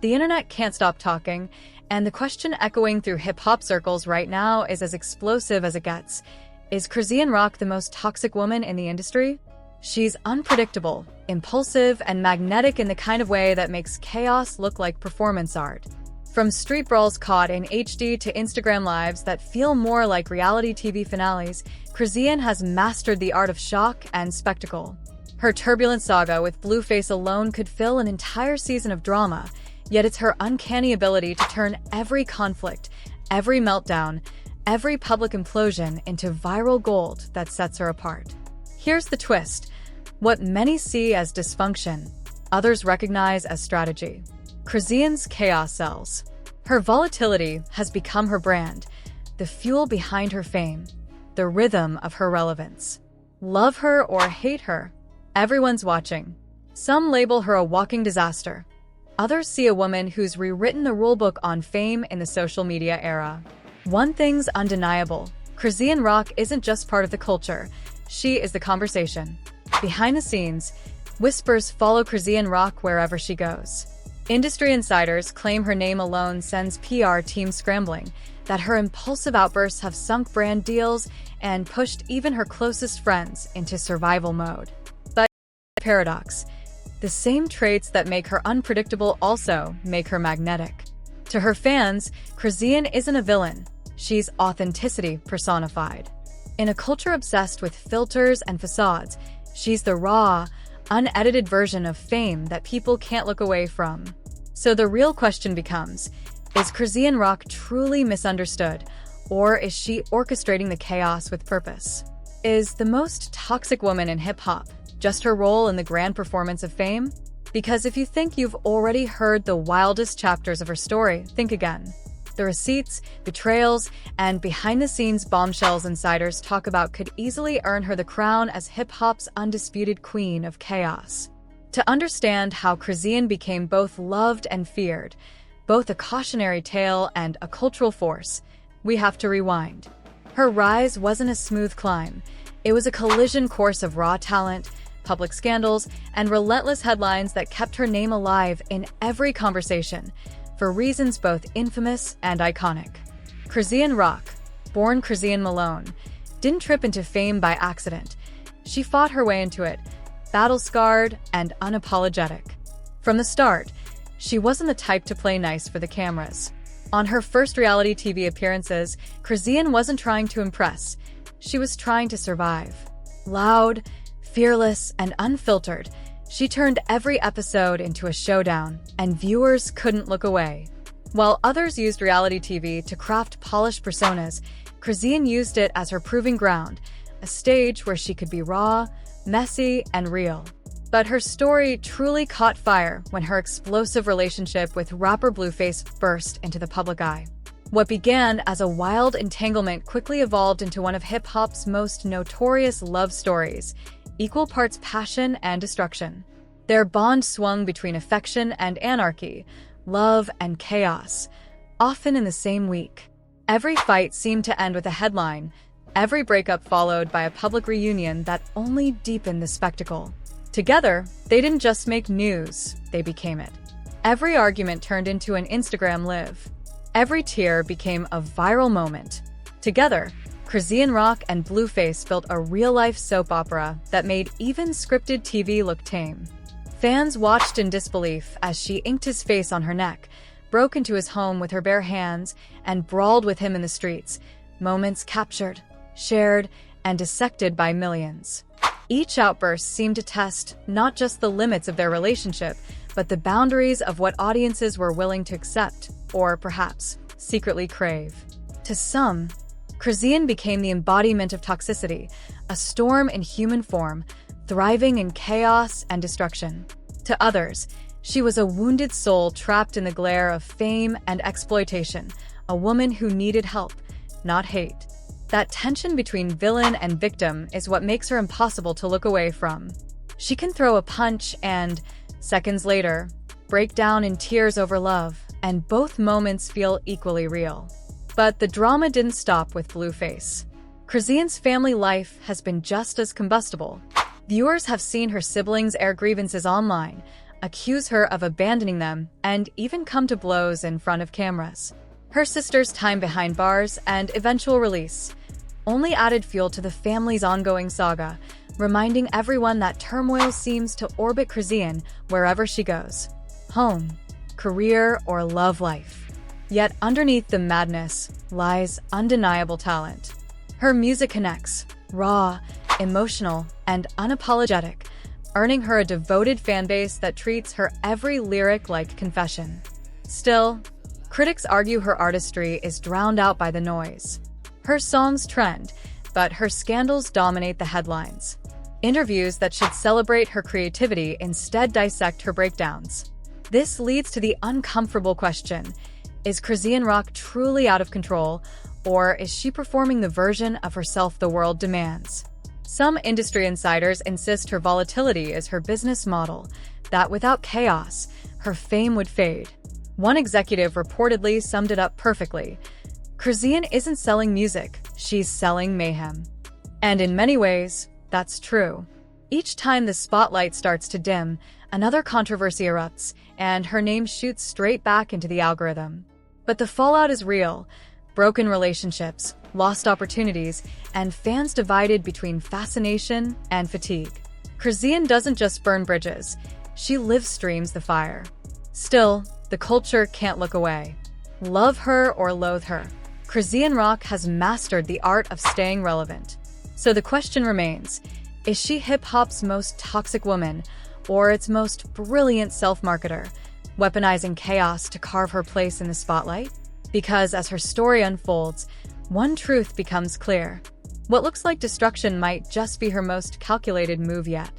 The internet can't stop talking, and the question echoing through hip-hop circles right now is as explosive as it gets. Is Chrisean Rock the most toxic woman in the industry? She's unpredictable, impulsive, and magnetic in the kind of way that makes chaos look like performance art. From street brawls caught in HD to Instagram lives that feel more like reality TV finales, Chrisean has mastered the art of shock and spectacle. Her turbulent saga with Blueface alone could fill an entire season of drama, yet it's her uncanny ability to turn every conflict, every meltdown, every public implosion into viral gold that sets her apart. Here's the twist. What many see as dysfunction, others recognize as strategy. Chrisean's chaos sells. Her volatility has become her brand, the fuel behind her fame, the rhythm of her relevance. Love her or hate her, everyone's watching. Some label her a walking disaster. Others see a woman who's rewritten the rulebook on fame in the social media era. One thing's undeniable. Chrisean Rock isn't just part of the culture. She is the conversation. Behind the scenes, whispers follow Chrisean Rock wherever she goes. Industry insiders claim her name alone sends PR teams scrambling, that her impulsive outbursts have sunk brand deals and pushed even her closest friends into survival mode. But paradox. The same traits that make her unpredictable also make her magnetic. To her fans, Chrisean isn't a villain. She's authenticity personified. In a culture obsessed with filters and facades, she's the raw, unedited version of fame that people can't look away from. So the real question becomes, is Chrisean Rock truly misunderstood, or is she orchestrating the chaos with purpose? Is the most toxic woman in hip-hop just her role in the grand performance of fame? Because if you think you've already heard the wildest chapters of her story, think again. The receipts, betrayals, and behind-the-scenes bombshells insiders talk about could easily earn her the crown as hip-hop's undisputed queen of chaos. To understand how Chrisean became both loved and feared, both a cautionary tale and a cultural force, we have to rewind. Her rise wasn't a smooth climb. It was a collision course of raw talent, public scandals, and relentless headlines that kept her name alive in every conversation, for reasons both infamous and iconic. Chrisean Rock, born Chrisean Malone, didn't trip into fame by accident. She fought her way into it, battle-scarred and unapologetic. From the start, she wasn't the type to play nice for the cameras. On her first reality TV appearances, Chrisean wasn't trying to impress. She was trying to survive. Loud, fearless, and unfiltered, she turned every episode into a showdown, and viewers couldn't look away. While others used reality TV to craft polished personas, Chrisean used it as her proving ground, a stage where she could be raw, messy, and real. But her story truly caught fire when her explosive relationship with rapper Blueface burst into the public eye. What began as a wild entanglement quickly evolved into one of hip-hop's most notorious love stories, equal parts passion and destruction. Their bond swung between affection and anarchy, love and chaos, often in the same week. Every fight seemed to end with a headline, every breakup followed by a public reunion that only deepened the spectacle. Together, they didn't just make news, they became it. Every argument turned into an Instagram live. Every tear became a viral moment. Together, Chrisean Rock and Blueface built a real-life soap opera that made even scripted TV look tame. Fans watched in disbelief as she inked his face on her neck, broke into his home with her bare hands, and brawled with him in the streets, moments captured, shared, and dissected by millions. Each outburst seemed to test not just the limits of their relationship, but the boundaries of what audiences were willing to accept, or perhaps secretly crave. To some, Chrisean became the embodiment of toxicity, a storm in human form, thriving in chaos and destruction. To others, she was a wounded soul trapped in the glare of fame and exploitation, a woman who needed help, not hate. That tension between villain and victim is what makes her impossible to look away from. She can throw a punch and, seconds later, break down in tears over love, and both moments feel equally real. But the drama didn't stop with Blueface. Chrisean's family life has been just as combustible. Viewers have seen her siblings air grievances online, accuse her of abandoning them, and even come to blows in front of cameras. Her sister's time behind bars and eventual release only added fuel to the family's ongoing saga, reminding everyone that Turmoil seems to orbit Chrisean wherever she goes. Home, career, or love life. Yet underneath the madness lies undeniable talent. Her music connects, raw, emotional, and unapologetic, earning her a devoted fanbase that treats her every lyric like confession. Still, critics argue her artistry is drowned out by the noise. Her songs trend, but her scandals dominate the headlines. Interviews that should celebrate her creativity instead dissect her breakdowns. This leads to the uncomfortable question: is Chrisean Rock truly out of control, or is she performing the version of herself the world demands? Some industry insiders insist her volatility is her business model, that without chaos, her fame would fade. One executive reportedly summed it up perfectly: Chrisean isn't selling music, she's selling mayhem. And in many ways, that's true. Each time the spotlight starts to dim, another controversy erupts, and her name shoots straight back into the algorithm. But the fallout is real: broken relationships, lost opportunities, and fans divided between fascination and fatigue. Chrisean doesn't just burn bridges, she live streams the fire. Still, the culture can't look away. Love her or loathe her, Chrisean Rock has mastered the art of staying relevant. So the question remains: is she hip-hop's most toxic woman, or its most brilliant self-marketer, weaponizing chaos to carve her place in the spotlight? Because as her story unfolds, one truth becomes clear: what looks like destruction might just be her most calculated move yet.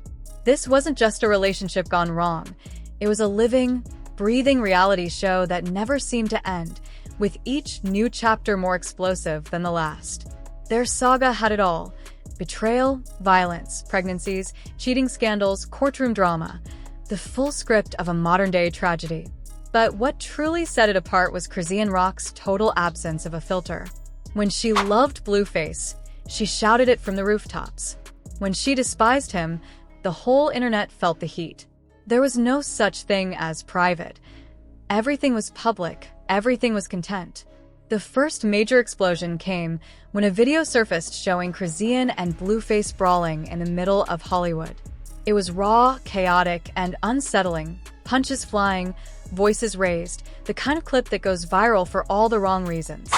This wasn't just a relationship gone wrong. It was a living, breathing reality show that never seemed to end, with each new chapter more explosive than the last. Their saga had it all: betrayal, violence, pregnancies, cheating scandals, courtroom drama, the full script of a modern-day tragedy. But what truly set it apart was Chrisean Rock's total absence of a filter. When she loved Blueface, she shouted it from the rooftops. When she despised him, the whole internet felt the heat. There was no such thing as private. Everything was public, everything was content. The first major explosion came when a video surfaced showing Chrisean and Blueface brawling in the middle of Hollywood. It was raw, chaotic, and unsettling, punches flying, voices raised, the kind of clip that goes viral for all the wrong reasons.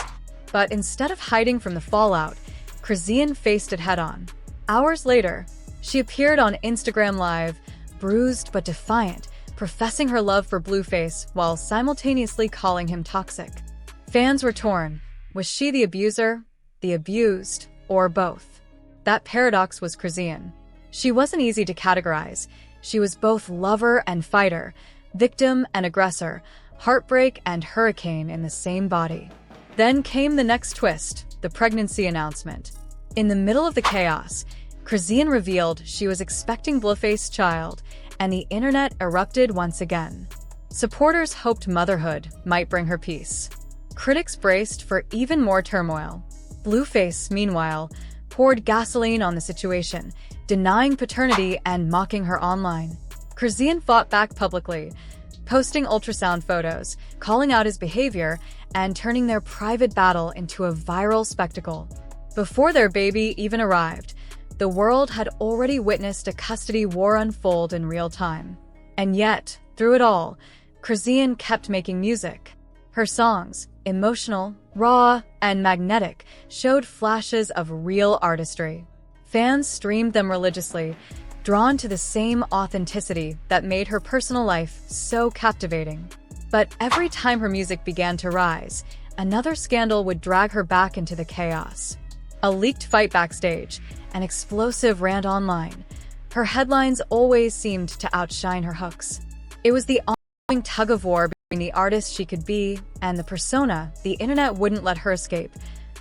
But instead of hiding from the fallout, Chrisean faced it head-on. Hours later, she appeared on Instagram Live, bruised but defiant, professing her love for Blueface while simultaneously calling him toxic. Fans were torn. Was she the abuser, the abused, or both? That paradox was Chrisean. She wasn't easy to categorize. She was both lover and fighter, victim and aggressor, heartbreak and hurricane in the same body. Then came the next twist: the pregnancy announcement. In the middle of the chaos, Chrisean revealed she was expecting Blueface's child, and the internet erupted once again. Supporters hoped motherhood might bring her peace. Critics braced for even more turmoil. Blueface, meanwhile, poured gasoline on the situation, denying paternity and mocking her online. Chrisean fought back publicly, posting ultrasound photos, calling out his behavior, and turning their private battle into a viral spectacle. Before their baby even arrived, the world had already witnessed a custody war unfold in real time. And yet, through it all, Chrisean kept making music. Her songs, emotional, raw, and magnetic, showed flashes of real artistry. Fans streamed them religiously, drawn to the same authenticity that made her personal life so captivating. But every time her music began to rise, another scandal would drag her back into the chaos. A leaked fight backstage, an explosive rant online. Her headlines always seemed to outshine her hooks. It was the ongoing tug-of-war between the artist she could be and the persona the internet wouldn't let her escape.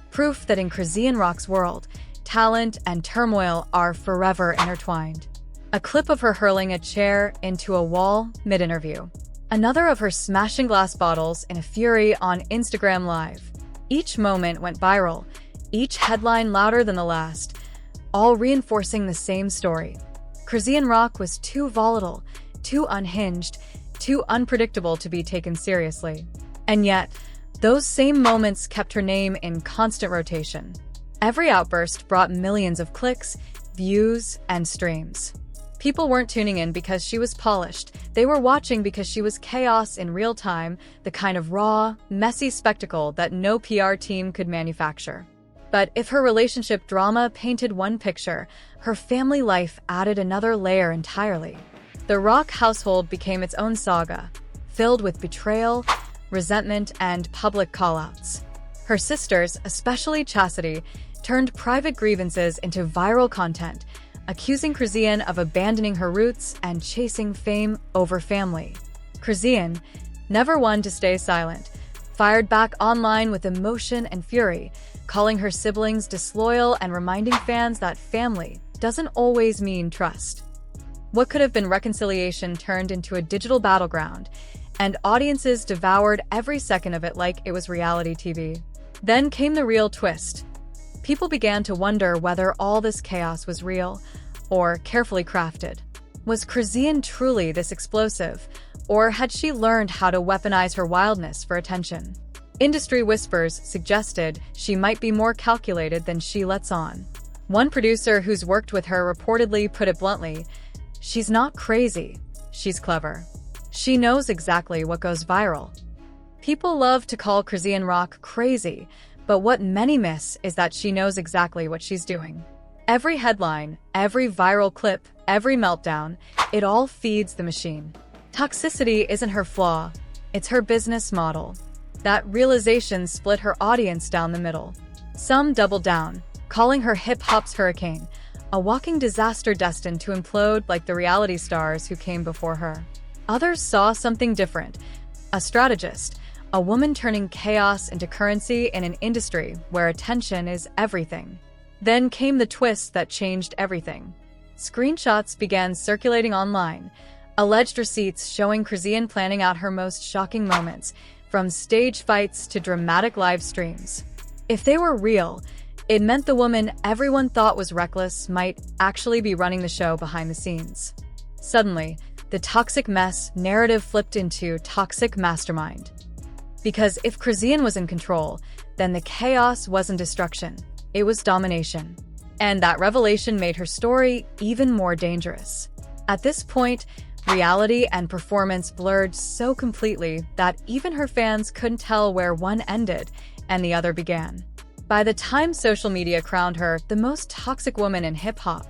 Proof that in Chrisean Rock's world, talent and turmoil are forever intertwined. A clip of her hurling a chair into a wall mid-interview. Another of her smashing glass bottles in a fury on Instagram Live. Each moment went viral, each headline louder than the last, all reinforcing the same story. Chrisean Rock was too volatile, too unhinged, too unpredictable to be taken seriously. And yet, those same moments kept her name in constant rotation. Every outburst brought millions of clicks, views, and streams. People weren't tuning in because she was polished. They were watching because she was chaos in real time, the kind of raw, messy spectacle that no PR team could manufacture. But if her relationship drama painted one picture, her family life added another layer entirely. The Rock household became its own saga, filled with betrayal, resentment, and public callouts. Her sisters, especially Chastity, turned private grievances into viral content, accusing Chrisean of abandoning her roots and chasing fame over family. Chrisean, never one to stay silent, fired back online with emotion and fury, calling her siblings disloyal and reminding fans that family doesn't always mean trust. What could have been reconciliation turned into a digital battleground, and audiences devoured every second of it like it was reality TV. Then came the real twist. People began to wonder whether all this chaos was real or carefully crafted. Was Chrisean truly this explosive, or had she learned how to weaponize her wildness for attention? Industry whispers suggested she might be more calculated than she lets on. One producer who's worked with her reportedly put it bluntly, "She's not crazy, she's clever. She knows exactly what goes viral." People love to call Chrisean Rock crazy, but what many miss is that she knows exactly what she's doing. Every headline, every viral clip, every meltdown, it all feeds the machine. Toxicity isn't her flaw, it's her business model. That realization split her audience down the middle. Some doubled down, calling her hip-hop's hurricane, a walking disaster destined to implode like the reality stars who came before her. Others saw something different, a strategist, a woman turning chaos into currency in an industry where attention is everything. Then came the twist that changed everything. Screenshots began circulating online, alleged receipts showing Chrisean planning out her most shocking moments, from stage fights to dramatic live streams. If they were real, it meant the woman everyone thought was reckless might actually be running the show behind the scenes. Suddenly, the toxic mess narrative flipped into toxic mastermind. Because if Chrisean was in control, then the chaos wasn't destruction, it was domination. And that revelation made her story even more dangerous. At this point, reality and performance blurred so completely that even her fans couldn't tell where one ended and the other began. By the time social media crowned her the most toxic woman in hip-hop,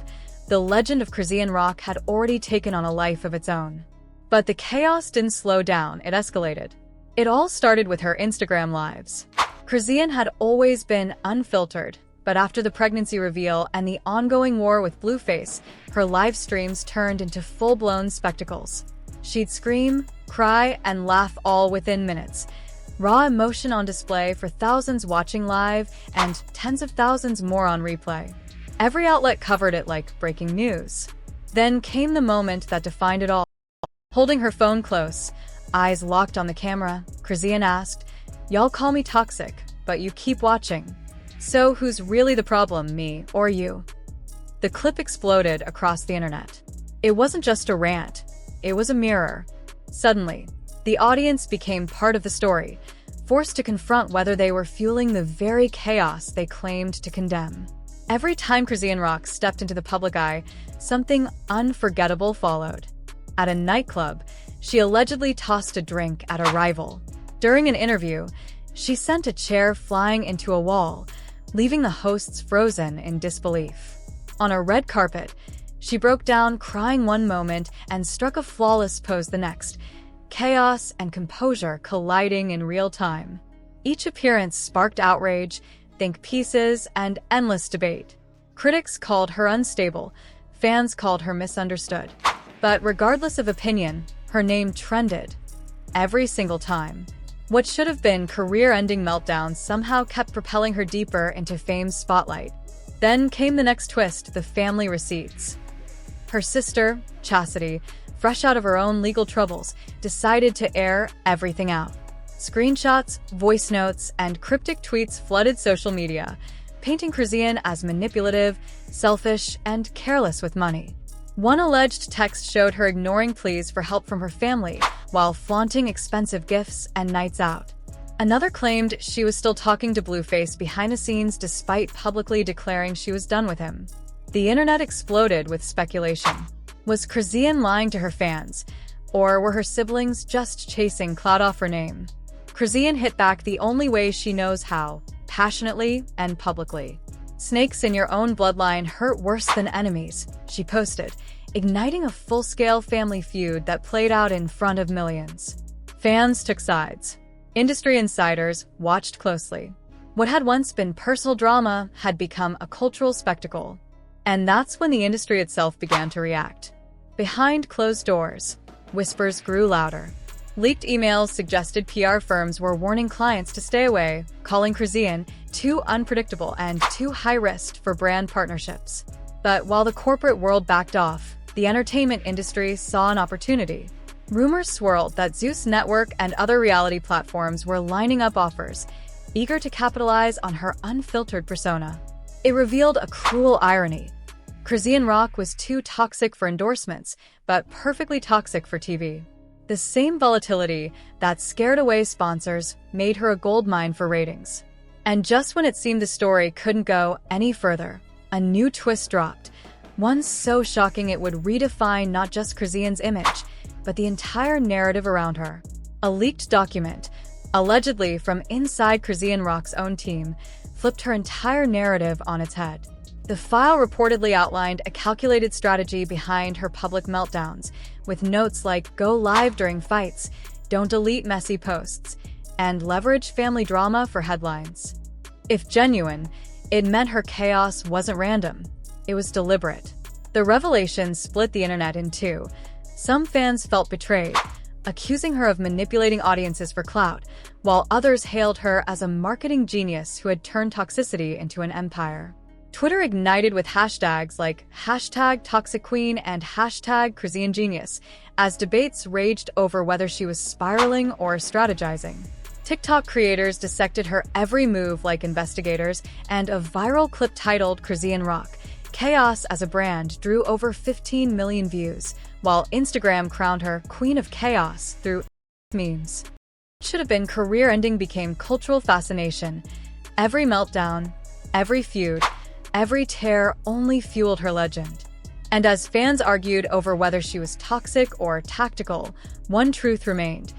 the legend of Chrisean Rock had already taken on a life of its own. But the chaos didn't slow down, it escalated. It all started with her Instagram lives. Chrisean had always been unfiltered, but after the pregnancy reveal and the ongoing war with Blueface, her live streams turned into full-blown spectacles. She'd scream, cry, and laugh all within minutes. Raw emotion on display for thousands watching live and tens of thousands more on replay. Every outlet covered it like breaking news. Then came the moment that defined it all. Holding her phone close, eyes locked on the camera, Chrisean asked, "Y'all call me toxic, but you keep watching. So who's really the problem, me or you?" The clip exploded across the internet. It wasn't just a rant, it was a mirror. Suddenly, the audience became part of the story, forced to confront whether they were fueling the very chaos they claimed to condemn. Every time Chrisean Rock stepped into the public eye, something unforgettable followed. At a nightclub, she allegedly tossed a drink at a rival. During an interview, she sent a chair flying into a wall, leaving the hosts frozen in disbelief. On a red carpet, she broke down crying one moment and struck a flawless pose the next, chaos and composure colliding in real time. Each appearance sparked outrage, think pieces, and endless debate. Critics called her unstable, fans called her misunderstood. But regardless of opinion, her name trended. Every single time. What should have been career-ending meltdowns somehow kept propelling her deeper into fame's spotlight. Then came the next twist, the family receipts. Her sister, Chastity, fresh out of her own legal troubles, decided to air everything out. Screenshots, voice notes, and cryptic tweets flooded social media, painting Chrisean as manipulative, selfish, and careless with money. One alleged text showed her ignoring pleas for help from her family while flaunting expensive gifts and nights out. Another claimed she was still talking to Blueface behind the scenes despite publicly declaring she was done with him. The internet exploded with speculation. Was Chrisean lying to her fans, or were her siblings just chasing clout off her name? Chrisean hit back the only way she knows how, passionately and publicly. "Snakes in your own bloodline hurt worse than enemies," she posted, igniting a full-scale family feud that played out in front of millions. Fans took sides. Industry insiders watched closely. What had once been personal drama had become a cultural spectacle. And that's when the industry itself began to react. Behind closed doors, whispers grew louder. Leaked emails suggested PR firms were warning clients to stay away, calling Chrisean too unpredictable and too high-risk for brand partnerships. But while the corporate world backed off, the entertainment industry saw an opportunity. Rumors swirled that Zeus Network and other reality platforms were lining up offers, eager to capitalize on her unfiltered persona. It revealed a cruel irony. Chrisean Rock was too toxic for endorsements, but perfectly toxic for TV. The same volatility that scared away sponsors made her a goldmine for ratings. And just when it seemed the story couldn't go any further, a new twist dropped, one so shocking it would redefine not just Chrisean's image, but the entire narrative around her. A leaked document, allegedly from inside Chrisean Rock's own team, flipped her entire narrative on its head. The file reportedly outlined a calculated strategy behind her public meltdowns, with notes like "go live during fights," "don't delete messy posts," and "leverage family drama for headlines." If genuine, it meant her chaos wasn't random. It was deliberate. The revelation split the internet in two. Some fans felt betrayed, accusing her of manipulating audiences for clout, while others hailed her as a marketing genius who had turned toxicity into an empire. Twitter ignited with hashtags like #ToxicQueen and #ChriseanGenius as debates raged over whether she was spiraling or strategizing. TikTok creators dissected her every move like investigators, and a viral clip titled "Chrisean Rock: Chaos as a Brand" drew over 15 million views, while Instagram crowned her Queen of Chaos through memes. What should have been career-ending became cultural fascination. Every meltdown, every feud, every tear only fueled her legend. And as fans argued over whether she was toxic or tactical, one truth remained.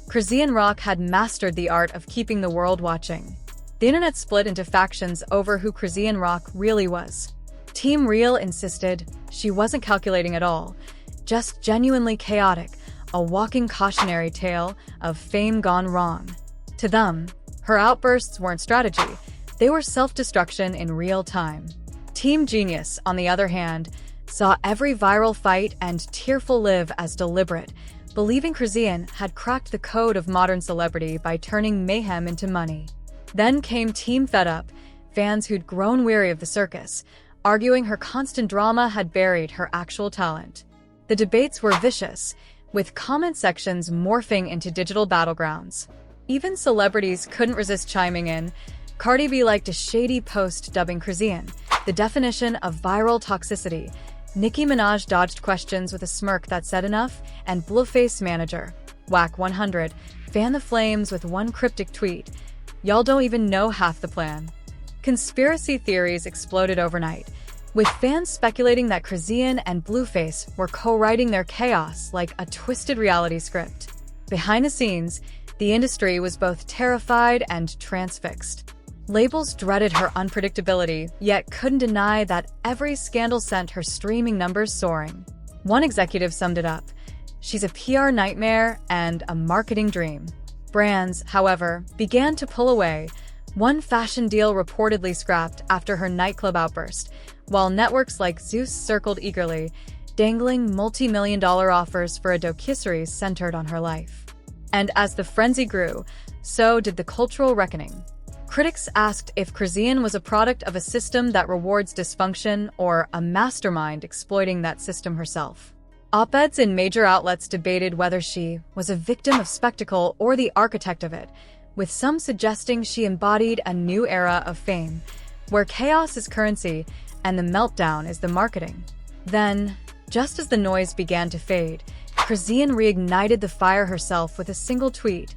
Chrisean Rock had mastered the art of keeping the world watching. The internet split into factions over who Chrisean Rock really was. Team Real insisted she wasn't calculating at all, just genuinely chaotic, a walking cautionary tale of fame gone wrong. To them, her outbursts weren't strategy, they were self-destruction in real time. Team Genius, on the other hand, saw every viral fight and tearful live as deliberate, believing Chrisean had cracked the code of modern celebrity by turning mayhem into money. Then came Team Fed Up, fans who'd grown weary of the circus, arguing her constant drama had buried her actual talent. The debates were vicious, with comment sections morphing into digital battlegrounds. Even celebrities couldn't resist chiming in. Cardi B liked a shady post dubbing Chrisean the definition of viral toxicity. Nicki Minaj dodged questions with a smirk that said enough, and Blueface manager, Whack 100, fanned the flames with one cryptic tweet: "Y'all don't even know half the plan." Conspiracy theories exploded overnight, with fans speculating that Chrisean and Blueface were co-writing their chaos like a twisted reality script. Behind the scenes, the industry was both terrified and transfixed. Labels dreaded her unpredictability, yet couldn't deny that every scandal sent her streaming numbers soaring. One executive summed it up: "She's a PR nightmare and a marketing dream." Brands, however, began to pull away. One fashion deal reportedly scrapped after her nightclub outburst, while networks like Zeus circled eagerly, dangling multi-million-dollar offers for a docuseries centered on her life. And as the frenzy grew, so did the cultural reckoning. Critics asked if Chrisean was a product of a system that rewards dysfunction or a mastermind exploiting that system herself. Op-eds in major outlets debated whether she was a victim of spectacle or the architect of it, with some suggesting she embodied a new era of fame, where chaos is currency and the meltdown is the marketing. Then Just as the noise began to fade, Chrisean reignited the fire herself with a single tweet.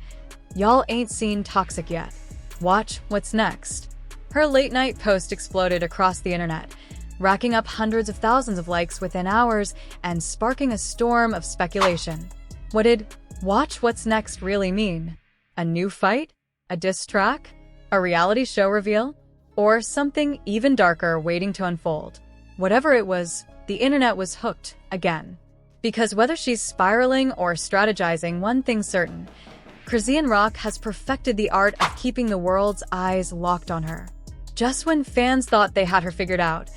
"Y'all ain't seen toxic yet. Watch what's next." Her late-night post exploded across the internet, racking up hundreds of thousands of likes within hours and sparking a storm of speculation. What did "watch what's next" really mean? A new fight? A diss track? A reality show reveal? Or something even darker waiting to unfold? Whatever it was, the internet was hooked again. Because whether she's spiraling or strategizing, one thing's certain: Chrisean Rock has perfected the art of keeping the world's eyes locked on her. Just when fans thought they had her figured out,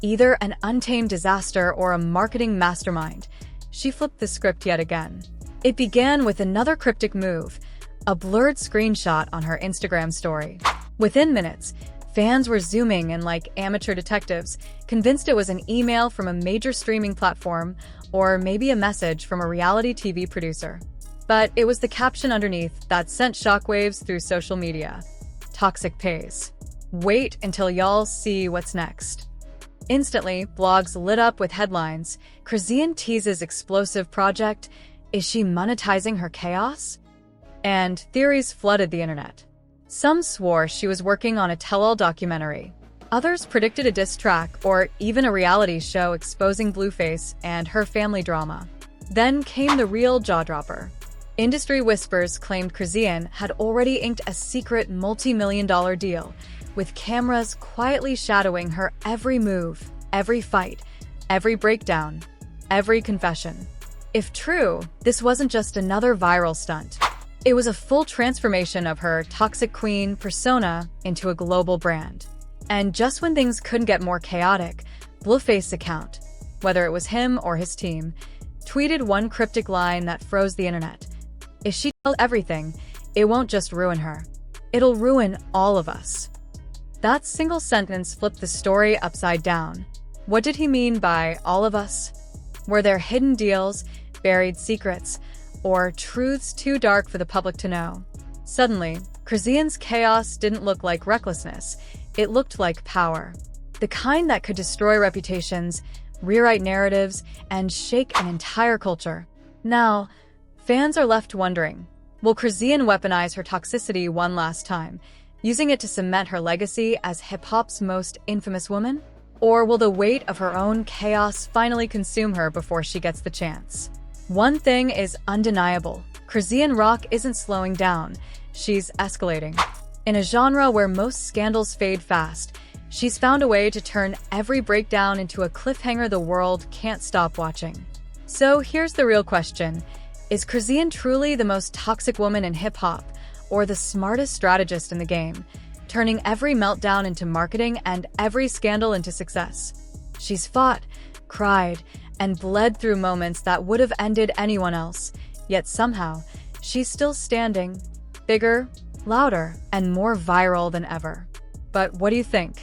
either an untamed disaster or a marketing mastermind, she flipped the script yet again. It began with another cryptic move, a blurred screenshot on her Instagram story. Within minutes, fans were zooming in like amateur detectives, convinced it was an email from a major streaming platform or maybe a message from a reality TV producer. But it was the caption underneath that sent shockwaves through social media. "Toxic pays. Wait until y'all see what's next." Instantly, blogs lit up with headlines. Chrisean teases explosive project. Is she monetizing her chaos? And theories flooded the internet. Some swore she was working on a tell-all documentary. Others predicted a diss track or even a reality show exposing Blueface and her family drama. Then came the real jaw-dropper. Industry whispers claimed Chrisean had already inked a secret multi-million-dollar deal, with cameras quietly shadowing her every move, every fight, every breakdown, every confession. If true, this wasn't just another viral stunt. It was a full transformation of her toxic queen persona into a global brand. And just when things couldn't get more chaotic, Blueface's account, whether it was him or his team, tweeted one cryptic line that froze the internet. If she tells everything, it won't just ruin her. It'll ruin all of us. That single sentence flipped the story upside down. What did he mean by all of us? Were there hidden deals, buried secrets, or truths too dark for the public to know? Suddenly, Chrisean's chaos didn't look like recklessness. It looked like power. The kind that could destroy reputations, rewrite narratives, and shake an entire culture. Now, fans are left wondering, will Chrisean weaponize her toxicity one last time, using it to cement her legacy as hip-hop's most infamous woman? Or will the weight of her own chaos finally consume her before she gets the chance? One thing is undeniable. Chrisean Rock isn't slowing down. She's escalating. In a genre where most scandals fade fast, she's found a way to turn every breakdown into a cliffhanger the world can't stop watching. So here's the real question. Is Chrisean truly the most toxic woman in hip-hop, or the smartest strategist in the game, turning every meltdown into marketing and every scandal into success? She's fought, cried, and bled through moments that would have ended anyone else, yet somehow, she's still standing, bigger, louder, and more viral than ever. But what do you think?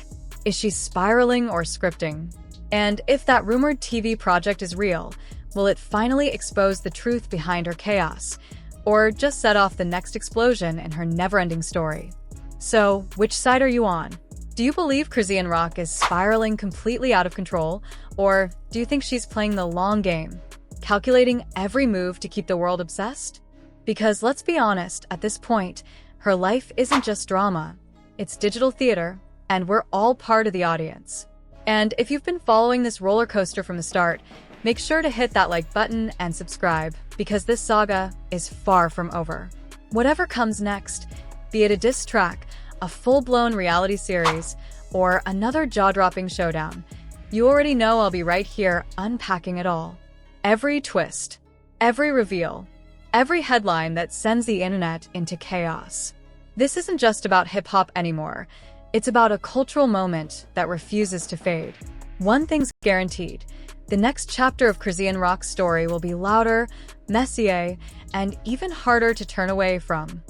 Is she spiraling or scripting? And if that rumored TV project is real, will it finally expose the truth behind her chaos, or just set off the next explosion in her never-ending story? So, which side are you on? Do you believe Chrisean Rock is spiraling completely out of control, or do you think she's playing the long game, calculating every move to keep the world obsessed? Because let's be honest, at this point, her life isn't just drama, it's digital theater, and we're all part of the audience. And if you've been following this roller coaster from the start, make sure to hit that like button and subscribe, because this saga is far from over. Whatever comes next, be it a diss track, a full-blown reality series, or another jaw-dropping showdown, you already know I'll be right here unpacking it all. Every twist, every reveal, every headline that sends the internet into chaos. This isn't just about hip-hop anymore. It's about a cultural moment that refuses to fade. One thing's guaranteed. The next chapter of Chrisean Rock's story will be louder, messier, and even harder to turn away from.